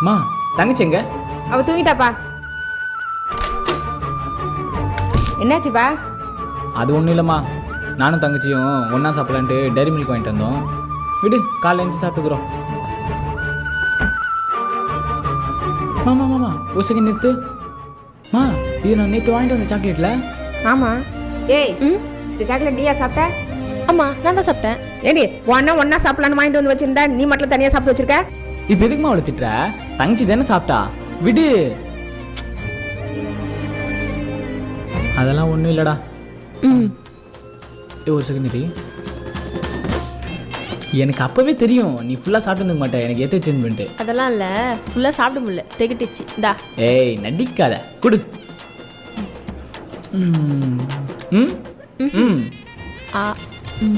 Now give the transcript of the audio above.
மா தங்கச்சி எங்க? அவ தூங்கிட்டாப்பா. என்னாச்சுப்பா? அது ஒன்றும் இல்லைம்மா, நானும் தங்கச்சியும் ஒன்றா சாப்பிடலான்ட்டு டைரி மில்க் வாங்கிட்டு வந்தோம். விடு, காலைல எழுந்து சாப்பிட்டுக்குறோம். மாமா மாமா ஒரு செகண்ட் நிறுத்து. மா இது நான் நேற்று வாங்கிட்டு வந்த சாக்லேட்ல. ஆமா. ஏய் இந்த சாக்லேட் நீயா சாப்பிட்ட? ஆமா நான் தான் சாப்பிட்டேன். ஏடி ஒன்னா சாப்பிடலான்னு வாங்கிட்டு வந்து வச்சிருந்தா நீ மட்டும் தனியா சாப்பிட்டு வச்சிருக்க? இப்போ எதுக்குமா அவளை திட்டுற? தங்கச்சி தானே சாப்பிட்டா, விடு. அதெல்லாம் ஒன்றும் இல்லைடா. ஒரு செகண்ட் இரு. எனக்கு அப்பவே தெரியும் நீ ஃபுல்லாக சாப்பிட்டு மாட்டேன், எனக்கு ஏற்ற சேஞ்ச் பண்ணிட்டு. அதெல்லாம் இல்லை, ஃபுல்லாக சாப்பிட முடியல, திகட்டிச்சு. இந்தா. ஏய் நடிக்காத, குடு. ம் ம் ம் ஆ ம்